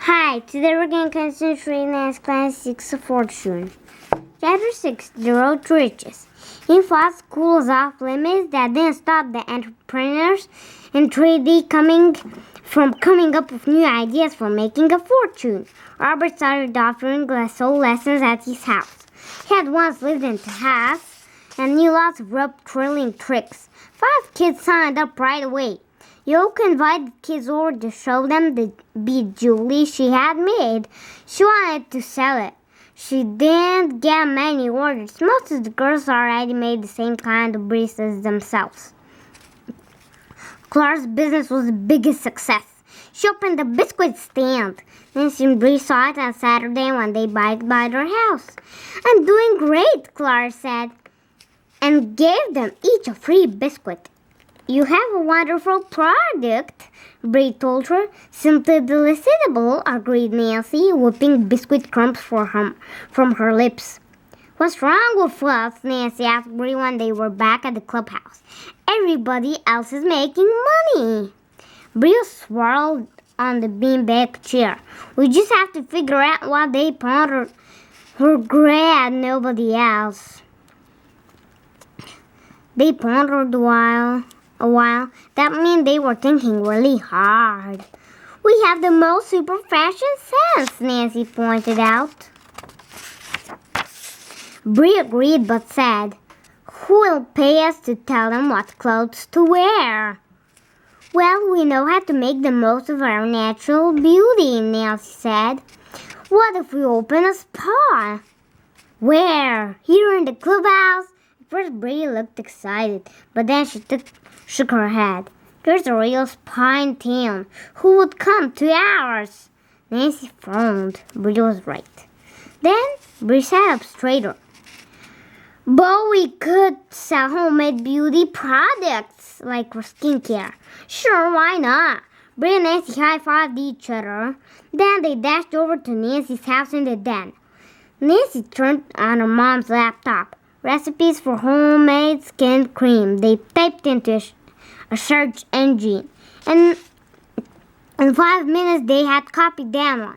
Hi, today we're going to consider Fancy Nancy Clancy's Fortune. Chapter 6, The Road to Riches. He fought schools off limits that didn't stop the entrepreneurs in 3D coming up with new ideas for making a fortune. Robert started offering soul lessons at his house. He had once lived in Texas and knew lots of rope twirling tricks. 5 kids signed up right away. Yoko invited kids over to show them the bead jewelry she had made. She wanted to sell it. She didn't get many orders. Most of the girls already made the same kind of bracelets themselves. Clara's business was the biggest success. She opened a biscuit stand. Nancy and Bree saw it on Saturday when they biked by their house. "I'm doing great," Clara said, and gave them each a free biscuit. "You have a wonderful product," Bree told her. "Simply delectable," agreed Nancy, whipping biscuit crumbs from her lips. "What's wrong with us?" Nancy asked Bree when they were back at the clubhouse. "Everybody else is making money." Bree swirled on the beanbag chair. "We just have to figure out what they pondered." Her glad nobody else. They pondered a while. That means they were thinking really hard. "We have the most super fashion sense," Nancy pointed out. Bree agreed but said, "Who will pay us to tell them what clothes to wear?" "Well, we know how to make the most of our natural beauty," Nancy said. "What if we open a spa?" "Where? Here in the clubhouse?" At first Bree looked excited, but then she shook her head. "There's a real spa in town. Who would come to ours?" Nancy frowned. Bree was right. Then Bree sat up straighter. "But we could sell homemade beauty products like for skincare." "Sure, why not?" Bree and Nancy high-fived each other. Then they dashed over to Nancy's house in the den. Nancy turned on her mom's laptop. Recipes for homemade skin cream. They typed into a search engine, and in 5 minutes they had copied that one.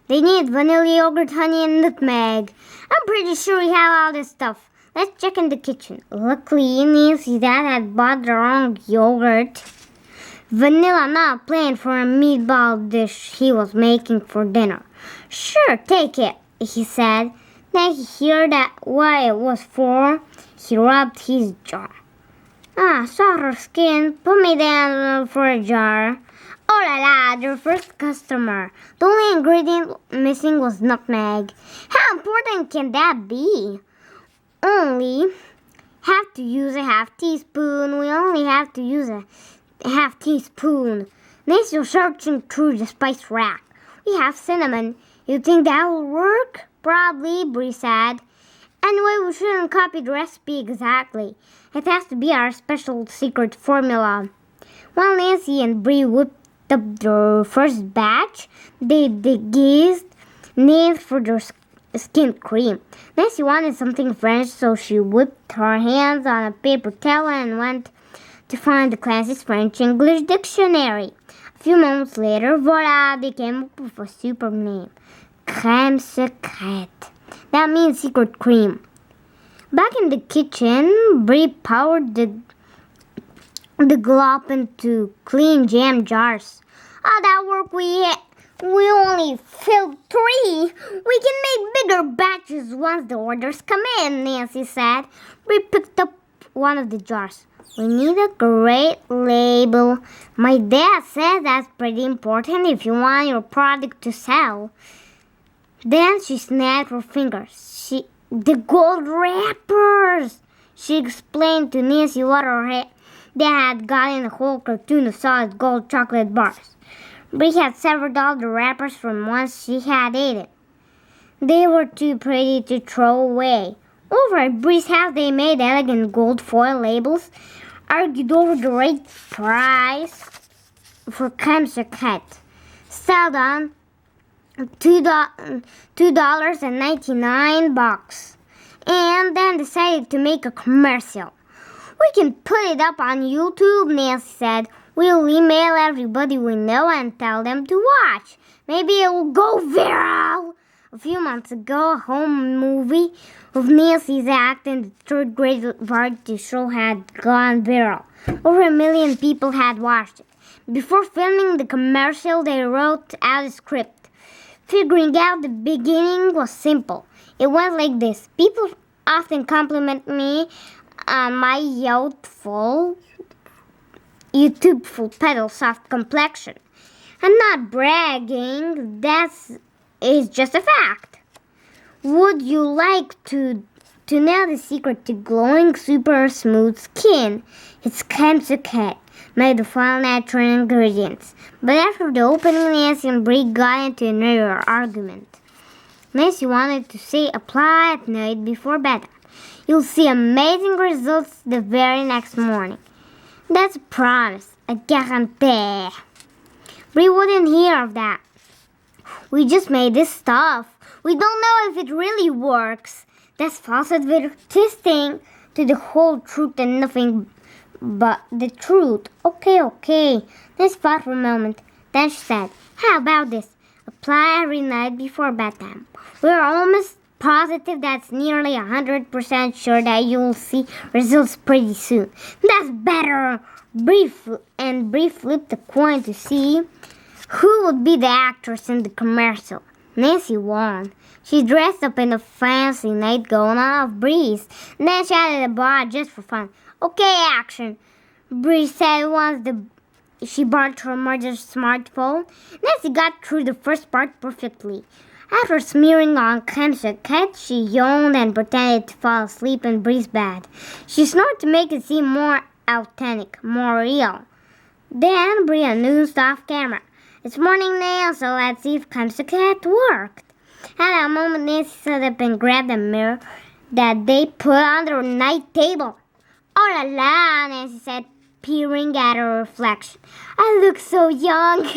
They needed vanilla yogurt, honey, and nutmeg. "I'm pretty sure we have all this stuff. Let's check in the kitchen." Luckily, Nancy's dad had bought the wrong yogurt. Vanilla not planned for a meatball dish he was making for dinner. "Sure, take it," he said. Then he heard what it was for. He rubbed his jaw. Softer skin. Put me down for a jar." "Oh la la, their first customer." The only ingredient missing was nutmeg. "How important can that be?" "Only have to use a half teaspoon." "We only have to use a half teaspoon." Nancy was searching through the spice rack. "We have cinnamon. You think that will work?" "Probably," Bree said. "Anyway, we shouldn't copy the recipe exactly. It has to be our special secret formula." While Nancy and Bree whipped up their first batch, they devised names for their skin cream. Nancy wanted something French, so she whipped her hands on a paper towel and went to find the Clancy's French-English dictionary. A few moments later, voila, they came up with a super name. Crème secrète. That means secret cream. Back in the kitchen, Bree poured the glop into clean jam jars. "Oh, that worked. We only filled 3. We can make bigger batches once the orders come in," Nancy said. Bree picked up one of the jars. "We need a great label. My dad says that's pretty important if you want your product to sell." Then she snapped her fingers. "The gold wrappers!" She explained to Nancy what her dad had gotten a whole cartoon of solid gold chocolate bars. Bree had severed all the wrappers from ones she had eaten. They were too pretty to throw away. Over at Bree's house, they made elegant gold foil labels, argued over the right price for crème secrète, sold on $2.99, and then decided to make a commercial. "We can put it up on YouTube," Nancy said. We'll email everybody we know and tell them to watch. Maybe it will go viral. A few months ago, a home movie of Nancy's act in the third grade variety show had gone viral. Over 1 million people had watched it. Before filming the commercial, they wrote out a script. Figuring out the beginning was simple. It went like this. People often compliment me on my youthful petal soft complexion. I'm not bragging, that is just a fact. Would you like to know the secret to glowing super smooth skin? It's Kemsuket, made of all natural ingredients. But after the opening, Nancy and Bree got into another argument. Nancy wanted to say apply at night before bedtime. You'll see amazing results the very next morning. That's a promise, a guarantee. Bree wouldn't hear of that. We just made this stuff. We don't know if it really works. That's false advertising to the whole truth and nothing but the truth. Okay. Let's thought for a moment. Then she said, how about this? Apply every night before bedtime. We're almost positive that's nearly 100% sure that you'll see results pretty soon. That's better. Bree flipped a coin to see who would be the actress in the commercial. Nancy won. She dressed up in a fancy nightgown of Bree's, and then she added a bra just for fun. Okay, action, Bree said once she borrowed her mother's smartphone. Nancy got through the first part perfectly. After smearing on Kemsuket, she yawned and pretended to fall asleep in Bree's bed. She snored to make it seem more authentic, more real. Then Bree announced off camera, it's morning now, so let's see if Kemsuket worked. At that moment, Nancy stood up and grabbed a mirror that they put on the night table. Oh la la, Nancy said, peering at her reflection. I look so young.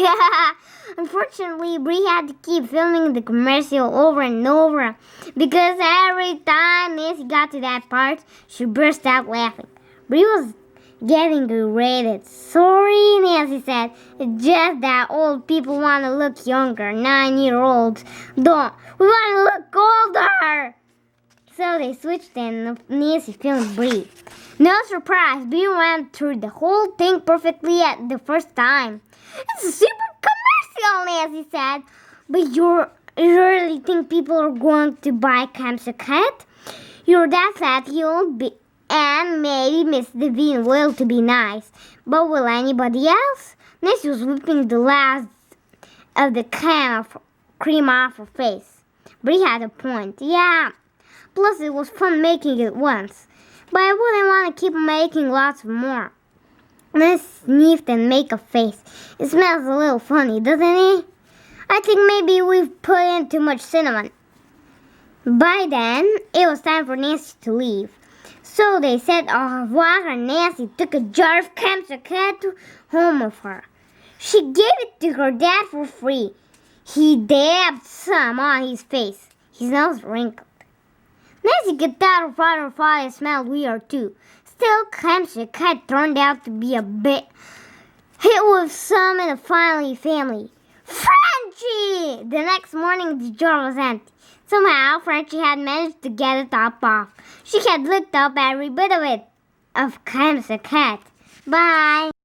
Unfortunately, Bree had to keep filming the commercial over and over because every time Nancy got to that part, she burst out laughing. Bree was getting irritated. Sorry, Nancy said. It's just that old people want to look younger. 9-year-olds don't. We want to look older. So they switched and Nancy filmed Bree. No surprise, Bree went through the whole thing perfectly at the first time. It's a super commercial, Nancy said. But you really think people are going to buy Kemsuket? You're that fat, you'll be... And maybe Miss Devine will to be nice. But will anybody else? Nancy was whipping the last of the cream off her face. Bree had a point. Yeah. Plus it was fun making it once. But I wouldn't want to keep making lots more. Nancy sniffed and made a face. It smells a little funny, doesn't it? I think maybe we've put in too much cinnamon. By then, it was time for Nancy to leave. So they said au revoir and Nancy took a jar of Kemsuket home with her. She gave it to her dad for free. He dabbed some on his face. His nose wrinkled. Nancy could tell her father thought it smelled weird too. Still, Kemsuket turned out to be a bit hit with some in the family. Frenchie! The next morning, the jar was empty. Somehow, Frenchie had managed to get the top off. She had licked up every bit of it, of Kemsuket. Bye!